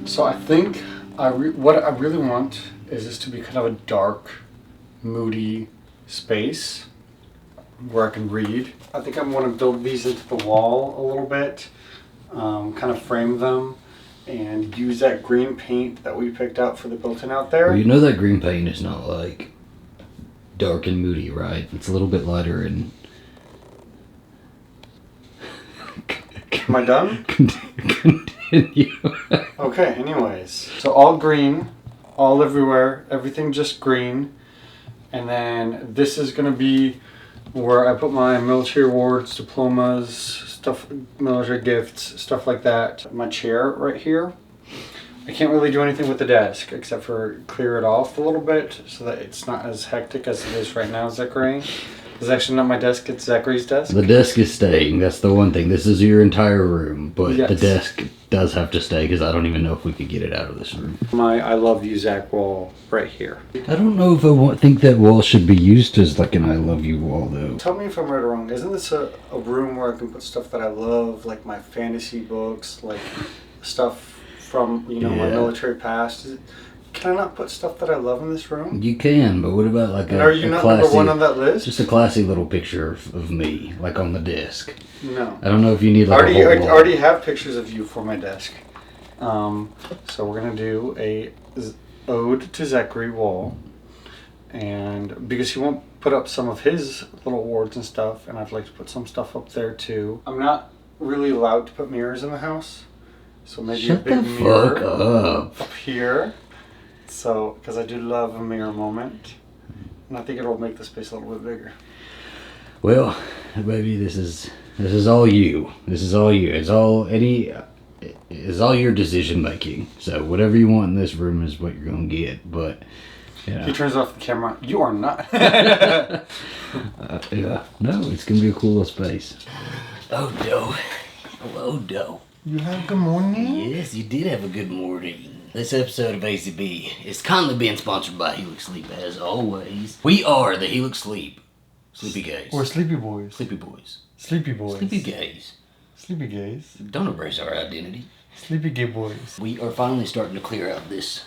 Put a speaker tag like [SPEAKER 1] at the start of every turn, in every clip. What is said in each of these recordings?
[SPEAKER 1] So I think what I really want is this to be kind of a dark, moody space where I can read. I think I want to build these into the wall a little bit, kind of frame them, and use that green paint that we picked out for the built-in out there.
[SPEAKER 2] Well, you know that green paint is not like dark and moody, right? It's a little bit lighter and...
[SPEAKER 1] Am I done?
[SPEAKER 2] Continue.
[SPEAKER 1] Okay, anyways. So all green, all everywhere, everything just green. And then this is going to be where I put my military awards, diplomas, stuff, military gifts, stuff like that. My chair right here. I can't really do anything with the desk except for clear it off a little bit so that it's not as hectic as it is right now, Zachary. It's actually not my desk, it's Zachary's desk.
[SPEAKER 2] The desk is staying, that's the one thing. This is your entire room, but
[SPEAKER 1] yes.
[SPEAKER 2] The desk does have to stay because I don't even know if we could get it out of this room.
[SPEAKER 1] My I love you Zach wall right here.
[SPEAKER 2] I don't know if I think that wall should be used as like an I love you wall though.
[SPEAKER 1] Tell me if I'm right or wrong. Isn't this a room where I can put stuff that I love, like my fantasy books, like stuff from, my military past? Can I not put stuff that I love in this room?
[SPEAKER 2] You can, but what about like
[SPEAKER 1] are you not number one on that list?
[SPEAKER 2] Just a classy little picture of me, like on the desk.
[SPEAKER 1] No.
[SPEAKER 2] I don't know if you need like
[SPEAKER 1] I already have pictures of you for my desk. So we're gonna do a ode to Zachary wall, and because he won't put up some of his little awards and stuff, and I'd like to put some stuff up there too. I'm not really allowed to put mirrors in the house, so maybe
[SPEAKER 2] Shut
[SPEAKER 1] a big
[SPEAKER 2] the
[SPEAKER 1] mirror
[SPEAKER 2] fuck
[SPEAKER 1] up here. So, because I do love a mirror moment, and I think it'll make the space a little bit bigger.
[SPEAKER 2] Well, baby, this is all you. This is all you. It's all your decision making. So whatever you want in this room is what you're gonna get. But
[SPEAKER 1] He turns off the camera. You are not.
[SPEAKER 2] Yeah, no, it's gonna be a cool little space. Oh no, hello, Doe.
[SPEAKER 1] You have good morning.
[SPEAKER 2] Yes, you did have a good morning. This episode of ACB is kindly being sponsored by Helix Sleep, as always. We are the Helix Sleep Sleepy Gays.
[SPEAKER 1] Or Sleepy Boys.
[SPEAKER 2] Sleepy Boys.
[SPEAKER 1] Sleepy Boys.
[SPEAKER 2] Sleepy Gays.
[SPEAKER 1] Sleepy Gays.
[SPEAKER 2] Don't erase our identity.
[SPEAKER 1] Sleepy Gay Boys.
[SPEAKER 2] We are finally starting to clear out this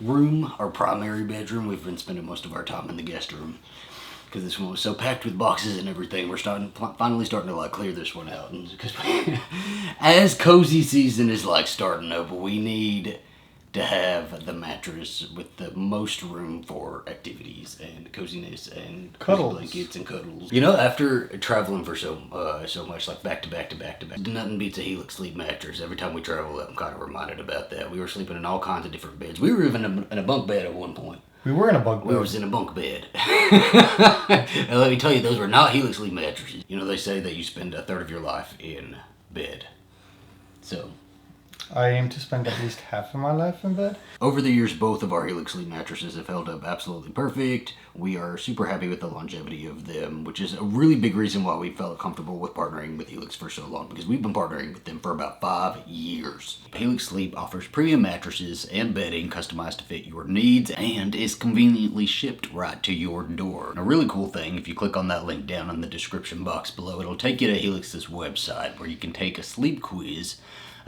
[SPEAKER 2] room, our primary bedroom. We've been spending most of our time in the guest room because this one was so packed with boxes and everything. We're finally starting to like clear this one out, and because as cozy season is like starting over, we need to have the mattress with the most room for activities and coziness and
[SPEAKER 1] cuddles,
[SPEAKER 2] blankets and cuddles. You know, after traveling for so much, like back to back, nothing beats a Helix Sleep mattress. Every time we travel, I'm kind of reminded about that. We were sleeping in all kinds of different beds. We were even in a bunk bed at one point.
[SPEAKER 1] We were in a bunk bed.
[SPEAKER 2] We was in a bunk bed. And let me tell you, those were not Helix Sleep mattresses. You know, they say that you spend a third of your life in bed. So
[SPEAKER 1] I aim to spend at least half of my life in bed.
[SPEAKER 2] Over the years, both of our Helix Sleep mattresses have held up absolutely perfect. We are super happy with the longevity of them, which is a really big reason why we felt comfortable with partnering with Helix for so long, because we've been partnering with them for about 5 years. Helix Sleep offers premium mattresses and bedding customized to fit your needs and is conveniently shipped right to your door. And a really cool thing, if you click on that link down in the description box below, it'll take you to Helix's website where you can take a sleep quiz.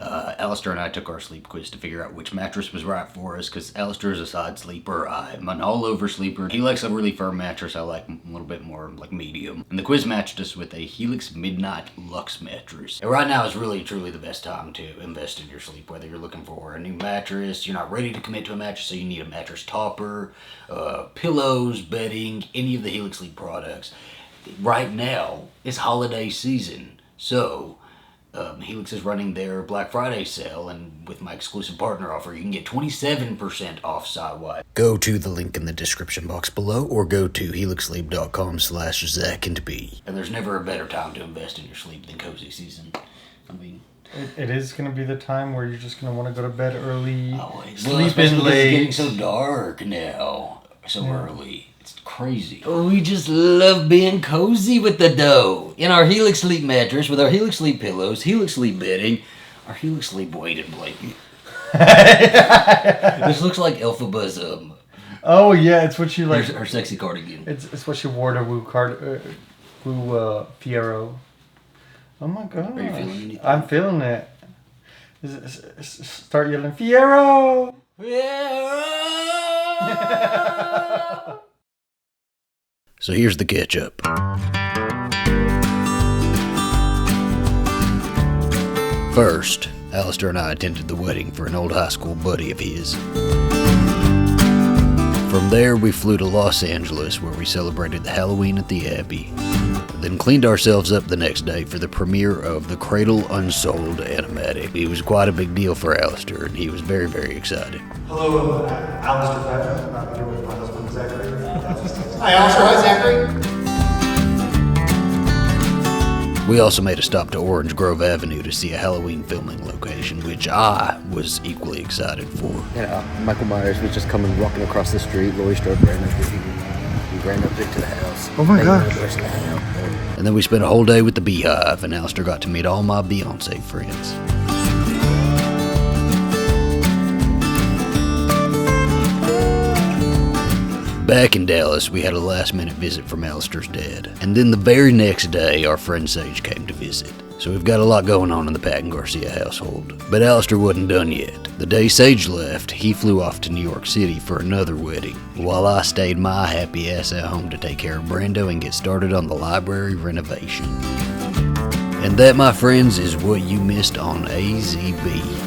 [SPEAKER 2] Alastair and I took our sleep quiz to figure out which mattress was right for us, because Alastair is a side sleeper. I'm an all-over sleeper. He likes a really firm mattress. I like a little bit more like medium. And the quiz matched us with a Helix Midnight Luxe mattress. And right now is really, truly the best time to invest in your sleep, whether you're looking for a new mattress, you're not ready to commit to a mattress, so you need a mattress topper, pillows, bedding, any of the Helix Sleep products. Right now, it's holiday season, so Helix is running their Black Friday sale, and with my exclusive partner offer, you can get 27% off site-wide. Go to the link in the description box below, or go to helixsleep.com/zachandb. And there's never a better time to invest in your sleep than cozy season. I mean,
[SPEAKER 1] it is going to be the time where you're just going to want to go to bed early,
[SPEAKER 2] sleep in late. It's getting so dark now, so early. Crazy. We just love being cozy with the dough. In our Helix Sleep mattress, with our Helix Sleep pillows, Helix Sleep bedding, our Helix Sleep weighted blanket. This looks like Elphaba's
[SPEAKER 1] oh yeah, it's what she like.
[SPEAKER 2] Her sexy cardigan.
[SPEAKER 1] It's what she wore to Woo Fiero. Oh my god.
[SPEAKER 2] Are you feeling anything?
[SPEAKER 1] I'm feeling it. Start yelling, Fiero!
[SPEAKER 2] So here's the catch up. First, Alastair and I attended the wedding for an old high school buddy of his. From there, we flew to Los Angeles, where we celebrated the Halloween at the Abbey. Then cleaned ourselves up the next day for the premiere of The Cradle Unsold animatic. It was quite a big deal for Alastair, and he was very, very excited.
[SPEAKER 1] Hello, Alastair Patrick. I'm here with my husband, Zachary.
[SPEAKER 3] Hi, Alastair. Hi, Zachary.
[SPEAKER 2] We also made a stop to Orange Grove Avenue to see a Halloween filming location, which I was equally excited for.
[SPEAKER 3] Michael Myers was just coming walking across the street. Laurie Strode ran up with him. We ran up to the house.
[SPEAKER 1] Oh my gosh.
[SPEAKER 2] And then we spent a whole day with the Beehive, and Alastair got to meet all my Beyonce friends. Back in Dallas, we had a last-minute visit from Alastair's dad. And then the very next day, our friend Sage came to visit. So we've got a lot going on in the Patton Garcia household. But Alastair wasn't done yet. The day Sage left, he flew off to New York City for another wedding, while I stayed my happy ass at home to take care of Brando and get started on the library renovation. And that, my friends, is what you missed on AZB.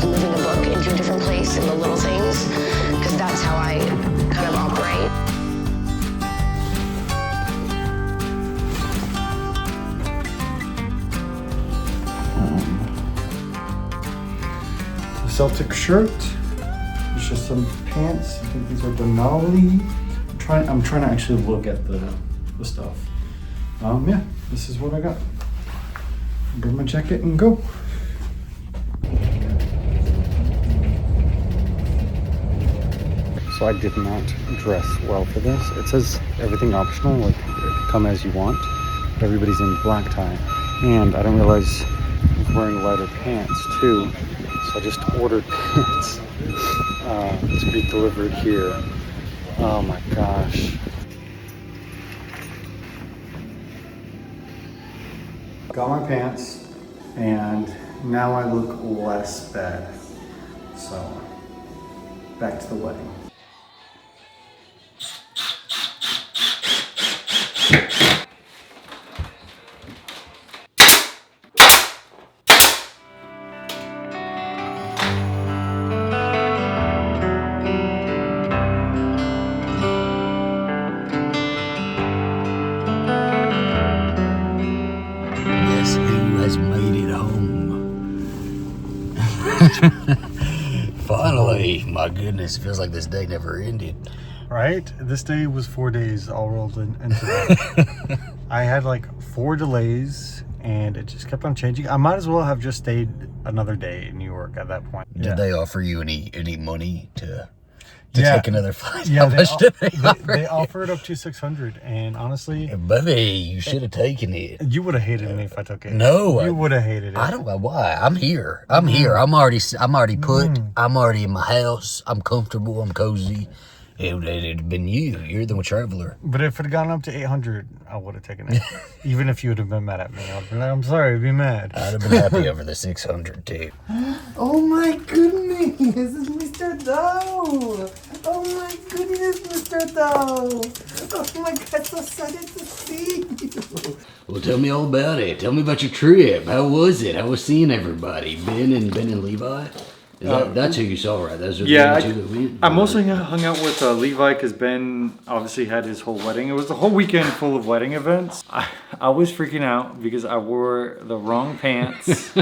[SPEAKER 4] Moving a book into a different place and the little things, because that's how I kind of operate.
[SPEAKER 1] The Celtic shirt. There's just some pants. I think these are Denali. I'm trying to actually look at the stuff. Yeah, this is what I got. Grab my jacket and go.
[SPEAKER 5] So I did not dress well for this. It says everything optional, like come as you want. But everybody's in black tie. And I didn't realize I was wearing lighter pants too. So I just ordered pants to be delivered here. Oh my gosh.
[SPEAKER 1] Got my pants, and now I look less bad. So, back to the wedding.
[SPEAKER 2] Guess who has made it home? Finally, my goodness, it feels like this day never ended.
[SPEAKER 1] Right? This day was 4 days all rolled into that. I had like 4 delays, and it just kept on changing. I might as well have just stayed another day in New York at that point.
[SPEAKER 2] Did they offer you any money to
[SPEAKER 1] Yeah.
[SPEAKER 2] take another flight?
[SPEAKER 1] Yeah,
[SPEAKER 2] How much did they offer
[SPEAKER 1] they
[SPEAKER 2] you?
[SPEAKER 1] offered up to $600, and honestly,
[SPEAKER 2] Buddy, you should have taken it.
[SPEAKER 1] you would have hated me if I took it.
[SPEAKER 2] No,
[SPEAKER 1] you would have hated it.
[SPEAKER 2] I don't know why. I'm here. I'm here. I'm already put. I'm already in my house. I'm comfortable. I'm cozy. It'd have been you. You're the traveler.
[SPEAKER 1] But if it had gone up to 800, I would have taken it. Even if you would have been mad at me, I'd be like, I'm sorry, I'd be mad.
[SPEAKER 2] I'd have been happy over the 600 too.
[SPEAKER 3] Oh my goodness, this is Mr. Doe. Oh my goodness, Mr. Doe. Oh my God, so excited to see you.
[SPEAKER 2] Well, tell me all about it. Tell me about your trip. How was it? How was seeing everybody? Ben and Levi? That's who you saw, right? Those are the only two that went?
[SPEAKER 1] I mostly hung out with Levi because Ben obviously had his whole wedding. It was a whole weekend full of wedding events. I was freaking out because I wore the wrong pants.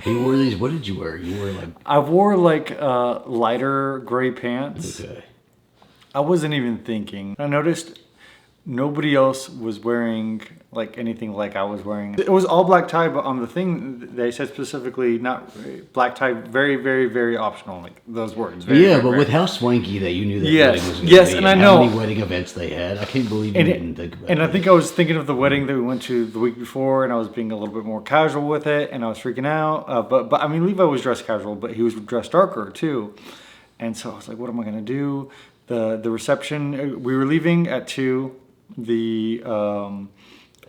[SPEAKER 2] He wore these. What did you wear? You wore like.
[SPEAKER 1] I wore like lighter gray pants.
[SPEAKER 2] Okay.
[SPEAKER 1] I wasn't even thinking. I noticed nobody else was wearing like anything like I was wearing. It was all black tie, but on the thing they said specifically not black tie, very, very, very optional, like those words. Very,
[SPEAKER 2] Yeah,
[SPEAKER 1] very,
[SPEAKER 2] but
[SPEAKER 1] very.
[SPEAKER 2] with how swanky that you knew that
[SPEAKER 1] Yes,
[SPEAKER 2] wedding was going
[SPEAKER 1] yes,
[SPEAKER 2] to be,
[SPEAKER 1] and I
[SPEAKER 2] how
[SPEAKER 1] know.
[SPEAKER 2] many wedding events they had, I can't believe you didn't think about
[SPEAKER 1] And
[SPEAKER 2] that.
[SPEAKER 1] I think I was thinking of the wedding that we went to the week before, and I was being a little bit more casual with it, and I was freaking out. But I mean, Levi was dressed casual, but he was dressed darker too. And so I was like, what am I going to do? the reception, we were leaving at 2. The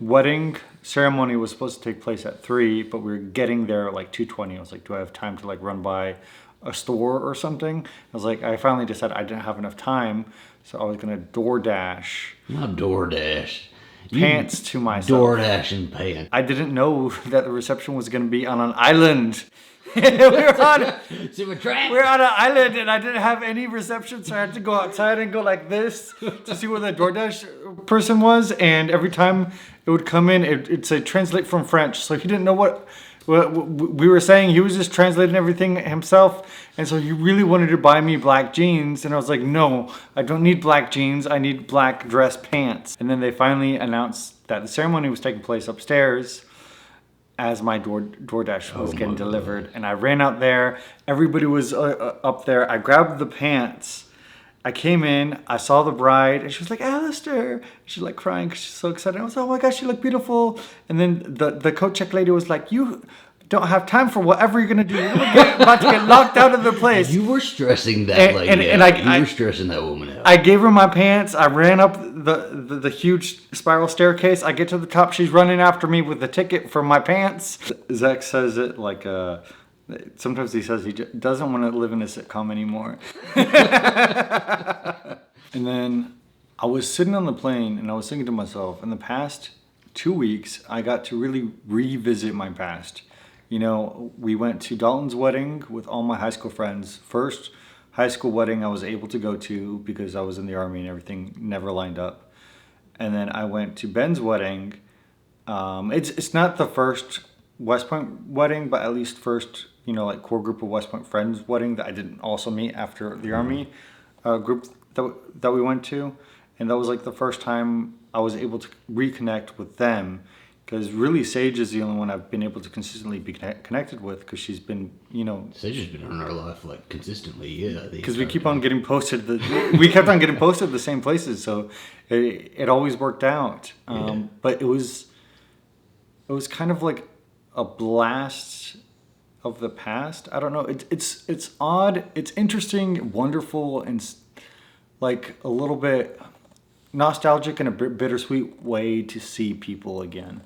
[SPEAKER 1] wedding ceremony was supposed to take place at 3, but we were getting there at like 2:20. I was like, do I have time to like run by a store or something? I was like, I finally decided I didn't have enough time, so I was gonna DoorDash.
[SPEAKER 2] Not DoorDash.
[SPEAKER 1] Pants to myself.
[SPEAKER 2] DoorDash and pants.
[SPEAKER 1] I didn't know that the reception was gonna be on an island. we were on an island and I didn't have any reception, so I had to go outside and go like this to see where the DoorDash person was. And every time it would come in, it'd say translate from French. So he didn't know what we were saying. He was just translating everything himself. And so he really wanted to buy me black jeans. And I was like, no, I don't need black jeans. I need black dress pants. And then they finally announced that the ceremony was taking place upstairs as my DoorDash was getting delivered. And I ran out there. Everybody was up there. I grabbed the pants. I came in. I saw the bride. And she was like, Alastair. She's like crying because she's so excited. I was like, oh my gosh, you look beautiful. And then the coat check lady was like, you don't have time for whatever you're going to do. You're about to get locked out of the place.
[SPEAKER 2] You were stressing that lady out. You were stressing that woman out.
[SPEAKER 1] I gave her my pants. I ran up the huge spiral staircase. I get to the top. She's running after me with the ticket for my pants. Zach says it like sometimes he says he doesn't want to live in a sitcom anymore. And then I was sitting on the plane and I was thinking to myself, in the past 2 weeks, I got to really revisit my past. You know, we went to Dalton's wedding with all my high school friends. First high school wedding I was able to go to because I was in the Army and everything never lined up. And then I went to Ben's wedding. It's not the first West Point wedding, but at least first, you know, like core group of West Point friends wedding that I didn't also meet after the Army group that we went to. And that was like the first time I was able to reconnect with them. Because really, Sage is the only one I've been able to consistently be connected with. Because she's been, you know,
[SPEAKER 2] Sage has been in our life like consistently, yeah.
[SPEAKER 1] Because we keep on getting posted. We kept on getting posted the same places, so it always worked out. But it was kind of like a blast of the past. I don't know. It's odd. It's interesting, wonderful, and like a little bit nostalgic in a bittersweet way to see people again.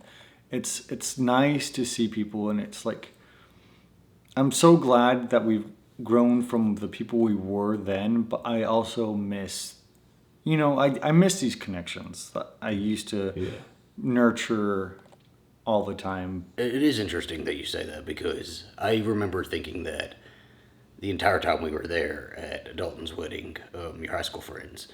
[SPEAKER 1] It's nice to see people, and it's like I'm so glad that we've grown from the people we were then, but I also miss, you know, I miss these connections that I used to nurture all the time.
[SPEAKER 2] It is interesting that you say that, because I remember thinking that the entire time we were there at Dalton's wedding, your high school friends,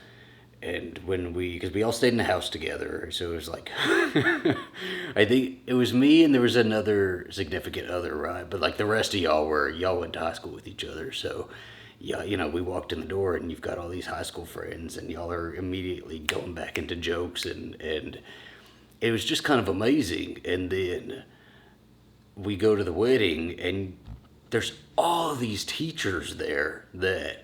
[SPEAKER 2] and because we all stayed in the house together, so it was like, I think it was me and there was another significant other, right? But like the rest of y'all went to high school with each other, so yeah, you know, we walked in the door and you've got all these high school friends and y'all are immediately going back into jokes, and it was just kind of amazing. And then we go to the wedding and there's all these teachers there that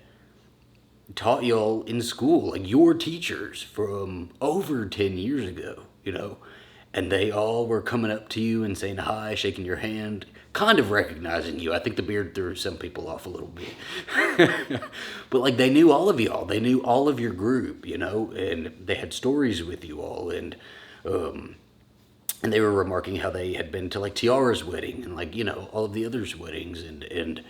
[SPEAKER 2] taught y'all in school, like your teachers from over 10 years ago, you know, and they all were coming up to you and saying hi, shaking your hand, kind of recognizing you. I think the beard threw some people off a little bit. But like they knew all of y'all, they knew all of your group, you know, and they had stories with you all, and they were remarking how they had been to like Tiara's wedding and like, you know, all of the others' weddings, and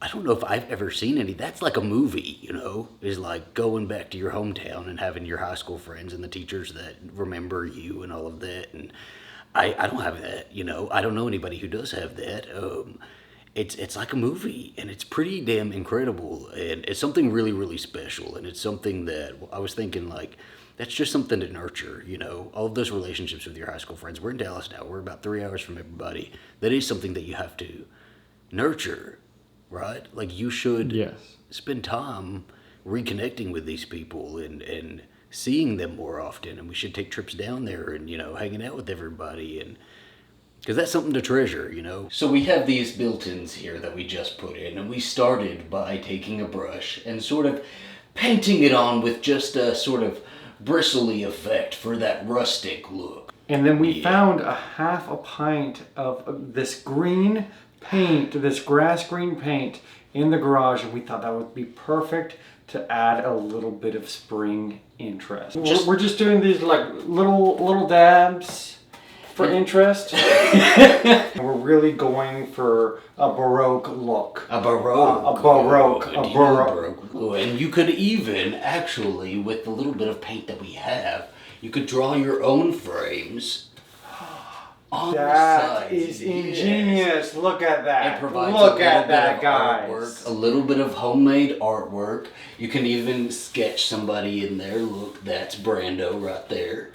[SPEAKER 2] I don't know if I've ever seen any. That's like a movie, you know, is like going back to your hometown and having your high school friends and the teachers that remember you and all of that. And I don't have that, you know. I don't know anybody who does have that. It's like a movie, and it's pretty damn incredible, and it's something really, really special. And it's something that I was thinking, like, that's just something to nurture, you know, all of those relationships with your high school friends. We're in Dallas now. We're about 3 hours from everybody. That is something that you have to nurture. Right? Like you should spend time reconnecting with these people and seeing them more often. And we should take trips down there and, you know, hanging out with everybody, and because that's something to treasure, you know. So we have these built-ins here that we just put in, and we started by taking a brush and sort of painting it on with just a sort of bristly effect for that rustic look.
[SPEAKER 1] And then we found a half a pint of this green paint, this grass green paint in the garage, and we thought that would be perfect to add a little bit of spring interest. We're just doing these like little dabs for interest. We're really going for a Baroque look.
[SPEAKER 2] A Baroque.
[SPEAKER 1] A Baroque.
[SPEAKER 2] And you could even, actually, with the little bit of paint that we have, you could draw your own frames on the
[SPEAKER 1] That
[SPEAKER 2] sides.
[SPEAKER 1] is ingenious. Look at that.
[SPEAKER 2] It provides
[SPEAKER 1] Look
[SPEAKER 2] a
[SPEAKER 1] at
[SPEAKER 2] little
[SPEAKER 1] that,
[SPEAKER 2] bit of
[SPEAKER 1] guys.
[SPEAKER 2] artwork, a little bit of homemade artwork. You can even sketch somebody in there. Look, that's Brando right there.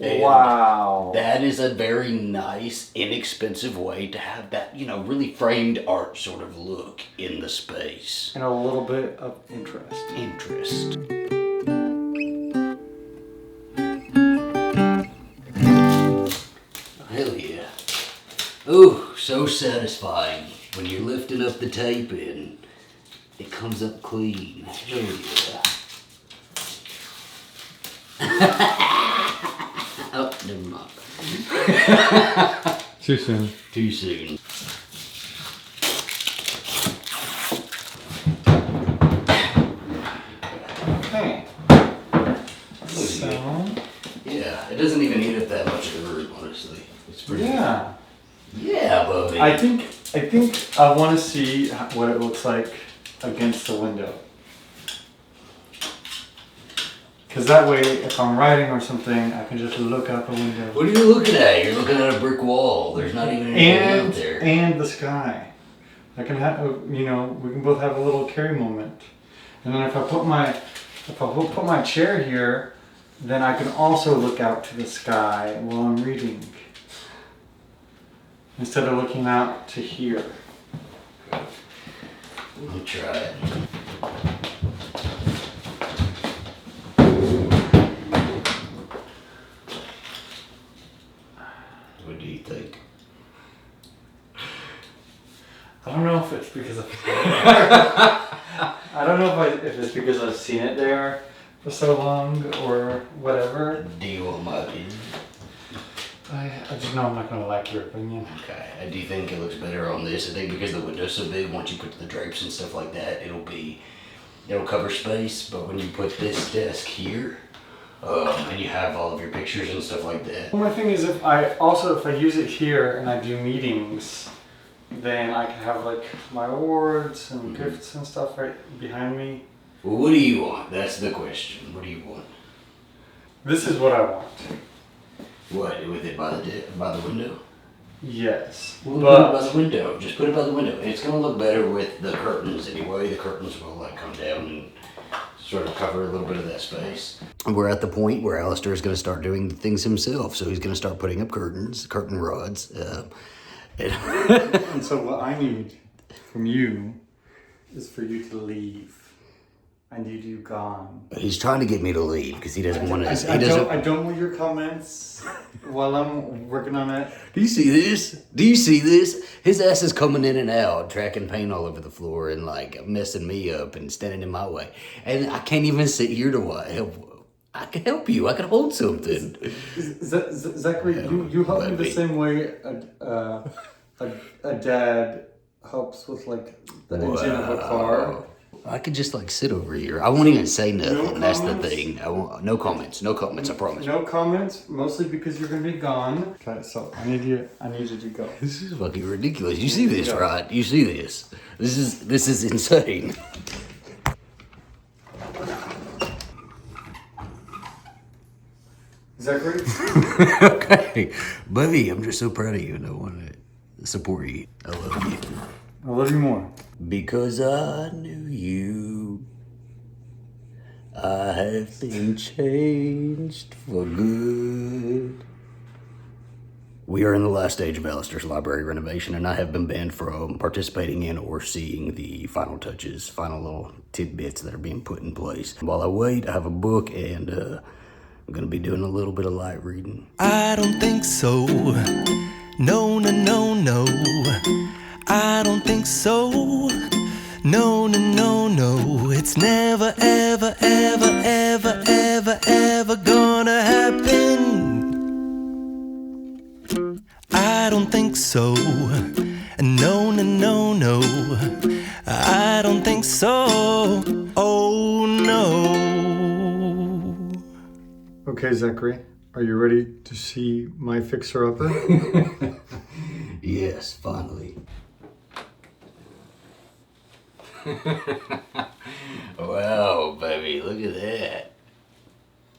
[SPEAKER 2] And
[SPEAKER 1] wow.
[SPEAKER 2] that is a very nice, inexpensive way to have that, you know, really framed art sort of look in the space.
[SPEAKER 1] And a little bit of interest.
[SPEAKER 2] Hell yeah. Ooh, so satisfying when you're lifting up the tape and it comes up clean. Hell yeah. Oh, never mind.
[SPEAKER 1] Too soon.
[SPEAKER 2] Too soon.
[SPEAKER 1] Okay. So,
[SPEAKER 2] Yeah, it doesn't even eat up that much of the room, honestly. It's pretty
[SPEAKER 1] yeah.
[SPEAKER 2] Yeah, Bubby.
[SPEAKER 1] I think I want to see what it looks like against the window. Because that way, if I'm writing or something, I can just look out the window.
[SPEAKER 2] What are you looking at? You're looking at a brick wall. There's not even anything out there.
[SPEAKER 1] And the sky. I can have, you know, we can both have a little carry moment. And then if I put my chair here, then I can also look out to the sky while I'm reading. Instead of looking out to here.
[SPEAKER 2] I'll try it. What do you think?
[SPEAKER 1] I don't know if it's because of I don't know if it's because I've seen it there for so long or whatever.
[SPEAKER 2] Do you want my opinion?
[SPEAKER 1] I just know I'm not going to like your opinion.
[SPEAKER 2] Okay, I do think it looks better on this. I think because the window's so big, once you put the drapes and stuff like that, it'll cover space. But when you put this desk here, and you have all of your pictures and stuff like that.
[SPEAKER 1] My thing is if I use it here and I do meetings, then I can have like my awards and gifts and stuff right behind me.
[SPEAKER 2] Well, what do you want? That's the question. What do you want?
[SPEAKER 1] This is what I want.
[SPEAKER 2] What, with it by the window?
[SPEAKER 1] Yes.
[SPEAKER 2] Well, put it by the window. Just put it by the window. It's going to look better with the curtains anyway. The curtains will like come down and sort of cover a little bit of that space. We're at the point where Alastair is going to start doing things himself. So he's going to start putting up curtain rods.
[SPEAKER 1] And so what I need from you is for you to leave. I need you gone.
[SPEAKER 2] He's trying to get me to leave because he doesn't want to.
[SPEAKER 1] I don't want your comments while I'm working on it.
[SPEAKER 2] Do you see this? Do you see this? His ass is coming in and out, tracking paint all over the floor and like messing me up and standing in my way. And I can't even sit here to help. I can help you. I can hold something.
[SPEAKER 1] Zachary, you help me the same way a dad helps with like the engine of a car.
[SPEAKER 2] I could just like sit over here. I won't even say nothing. That's the thing. I won't. No comments. No comments. I promise.
[SPEAKER 1] No comments. Mostly because you're gonna be gone. Okay, so I need you to go.
[SPEAKER 2] This is fucking ridiculous. You see this, right? You see this? This is insane.
[SPEAKER 1] Zachary.
[SPEAKER 2] Okay, buddy. I'm just so proud of you, and I want to support you. I love you.
[SPEAKER 1] I love you more.
[SPEAKER 2] Because I knew you, I have been changed for good. We are in the last stage of Alastair's library renovation, and I have been banned from participating in or seeing the final touches, final little tidbits that are being put in place. While I wait, I have a book, and I'm going to be doing a little bit of light reading.
[SPEAKER 3] I don't think so. No, no, no, no. I don't think so. No, no, no, no. It's never, ever, ever, ever, ever, ever gonna happen. I don't think so. No, no, no, no. I don't think so. Oh,
[SPEAKER 1] Okay, Zachary, are you ready to see my fixer-upper?
[SPEAKER 2] Yes, finally. Wow, baby, look at that.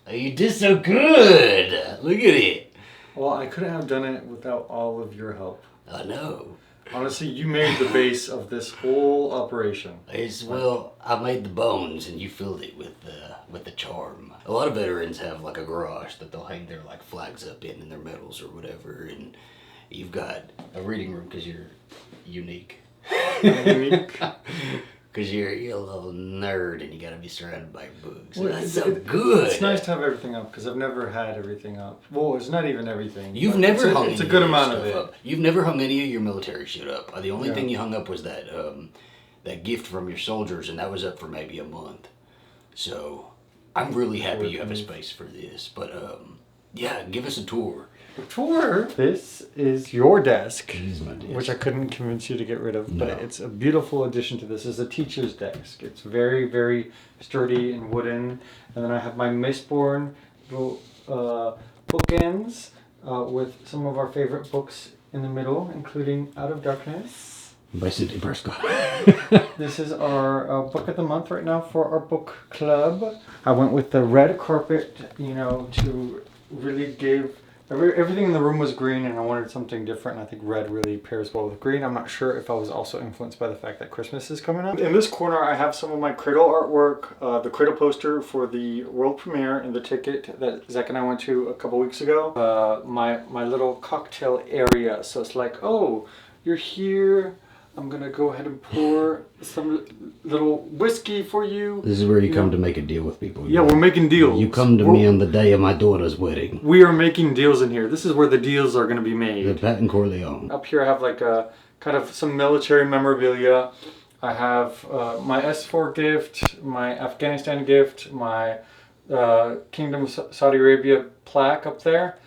[SPEAKER 2] Oh, you did so good. Look at it.
[SPEAKER 1] Well, I couldn't have done it without all of your help.
[SPEAKER 2] I know.
[SPEAKER 1] Honestly, you made the base of this whole operation.
[SPEAKER 2] Well, I made the bones and you filled it with the charm. A lot of veterans have like a garage that they'll hang their like flags up in their medals or whatever, and you've got a reading room because you're unique.
[SPEAKER 1] Unique.
[SPEAKER 2] Because you're a little nerd and you gotta be surrounded by books.
[SPEAKER 1] Well,
[SPEAKER 2] That's so good.
[SPEAKER 1] It's nice to have everything up because I've never had everything up. Well, it's not even everything.
[SPEAKER 2] You've never hung
[SPEAKER 1] It's a
[SPEAKER 2] any
[SPEAKER 1] good
[SPEAKER 2] of your
[SPEAKER 1] amount of
[SPEAKER 2] stuff
[SPEAKER 1] it.
[SPEAKER 2] up. You've never hung any of your military shit up. The only
[SPEAKER 1] Yeah.
[SPEAKER 2] thing you hung up was that gift from your soldiers, and that was up for maybe a month. So I'm really happy you have a space for this. But yeah, give us a tour.
[SPEAKER 1] Tour. This is your desk,
[SPEAKER 2] It is my desk.
[SPEAKER 1] which I couldn't convince you to get rid of,
[SPEAKER 2] No.
[SPEAKER 1] but it's a beautiful addition to this. It's a teacher's desk. It's very, very sturdy and wooden. And then I have my Mistborn little bookends with some of our favorite books in the middle, including Out of Darkness.
[SPEAKER 2] By Cindy Prescott.
[SPEAKER 1] This is our book of the month right now for our book club. I went with the red carpet, to really give... Everything in the room was green, and I wanted something different, and I think red really pairs well with green. I'm not sure if I was also influenced by the fact that Christmas is coming up. In this corner, I have some of my Cradle artwork, the Cradle poster for the world premiere and the ticket that Zach and I went to a couple weeks ago. My little cocktail area, so it's like, oh, you're here. I'm gonna go ahead and pour some little whiskey for you.
[SPEAKER 2] This is where you come to make a deal with people.
[SPEAKER 1] Yeah, we're making deals.
[SPEAKER 2] You come to me on the day of my daughter's wedding.
[SPEAKER 1] We are making deals in here. This is where the deals are gonna be made.
[SPEAKER 2] The Pat and Corleone.
[SPEAKER 1] Up here I have like a kind of some military memorabilia. I have my S4 gift, my Afghanistan gift, my Kingdom of Saudi Arabia plaque up there.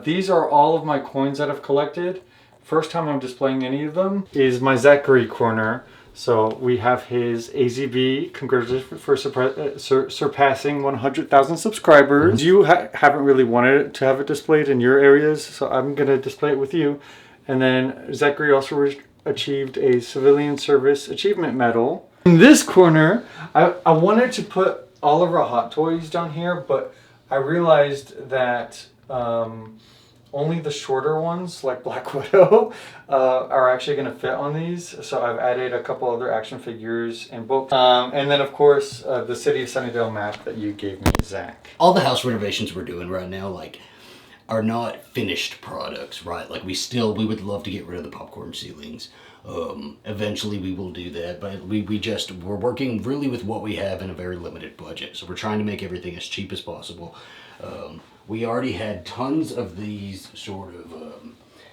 [SPEAKER 1] These are all of my coins that I've collected. First time I'm displaying any of them is my Zachary corner. So we have his AZB. Congratulations for surpassing 100,000 subscribers. You haven't really wanted to have it displayed in your areas, so I'm going to display it with you. And then Zachary also achieved a Civilian Service Achievement Medal. In this corner, I wanted to put all of our hot toys down here, but I realized that only the shorter ones, like Black Widow, are actually going to fit on these. So I've added a couple other action figures and books. And then, of course, the City of Sunnydale map that you gave me, Zach.
[SPEAKER 2] All the house renovations we're doing right now, are not finished products, right? We would love to get rid of the popcorn ceilings. Eventually we will do that, but we're working really with what we have in a very limited budget. So we're trying to make everything as cheap as possible. We already had tons of these sort of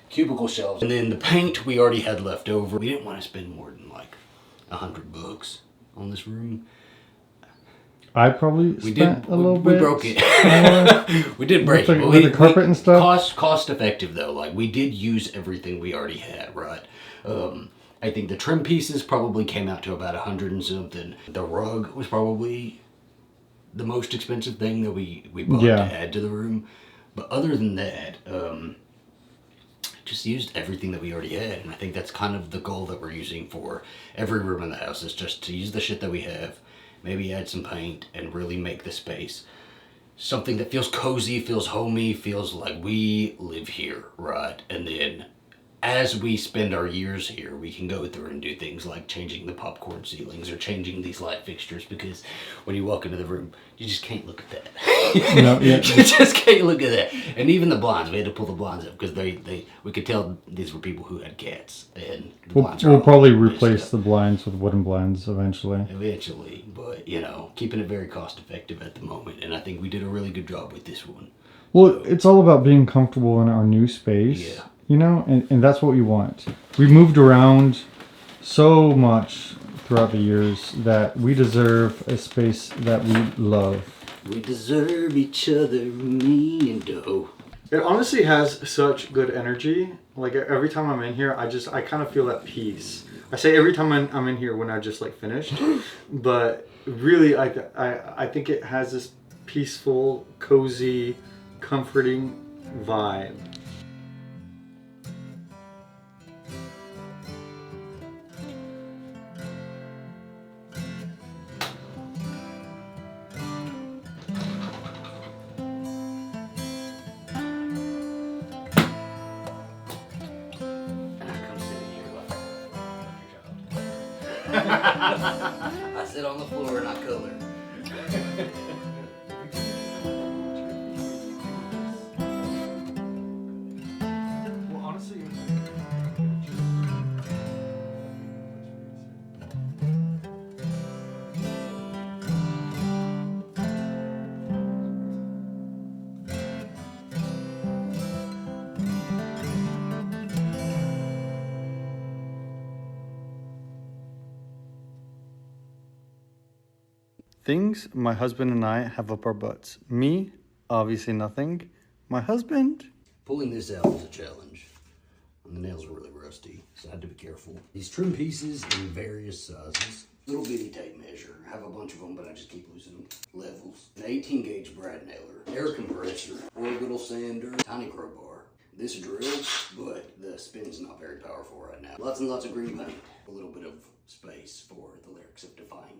[SPEAKER 2] cubicle shelves, and then the paint we already had left over. We didn't want to spend more than $100 on this room.
[SPEAKER 5] I probably spent a little bit.
[SPEAKER 2] We broke it. We did break it.
[SPEAKER 5] With the carpet and stuff?
[SPEAKER 2] Cost effective though. We did use everything we already had, right? I think the trim pieces probably came out to about 100 and something. The rug was probably the most expensive thing that we bought to add to the room. But other than that, just used everything that we already had. And I think that's kind of the goal that we're using for every room in the house, is just to use the shit that we have, maybe add some paint, and really make the space something that feels cozy, feels homey, feels like we live here, right? And then as we spend our years here, we can go through and do things like changing the popcorn ceilings or changing these light fixtures, because when you walk into the room, you just can't look at that.
[SPEAKER 5] No, yeah.
[SPEAKER 2] You just can't look at that. And even the blinds, we had to pull the blinds up because we could tell these were people who had cats. And the blinds are
[SPEAKER 5] We'll
[SPEAKER 2] all
[SPEAKER 5] probably
[SPEAKER 2] messed
[SPEAKER 5] replace
[SPEAKER 2] up.
[SPEAKER 5] the blinds with wooden blinds eventually.
[SPEAKER 2] Eventually, but keeping it very cost effective at the moment, and I think we did a really good job with this one.
[SPEAKER 5] Well, it's all about being comfortable in our new space.
[SPEAKER 2] Yeah.
[SPEAKER 5] And that's what we want. We've moved around so much throughout the years that we deserve a space that we love.
[SPEAKER 2] We deserve each other, me and Doe.
[SPEAKER 1] It honestly has such good energy. Every time I'm in here, I kind of feel at peace. I say every time I'm in here when I just finished, but really I think it has this peaceful, cozy, comforting vibe.
[SPEAKER 2] I sit on the floor and I color.
[SPEAKER 1] Well, honestly, things my husband and I have up our butts. Me, obviously nothing. My husband,
[SPEAKER 2] Pulling this out was a challenge. And the nails are really rusty, so I had to be careful. These trim pieces in various sizes. Little bitty tape measure. I have a bunch of them, but I just keep losing them. Levels. An 18 gauge brad nailer. Air compressor. Orbital sander. Tiny crowbar. This drill, but the spin's not very powerful right now. Lots and lots of green paint. A little bit of space for the lyrics of Defying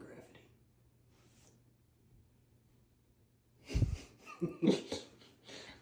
[SPEAKER 2] Gravity.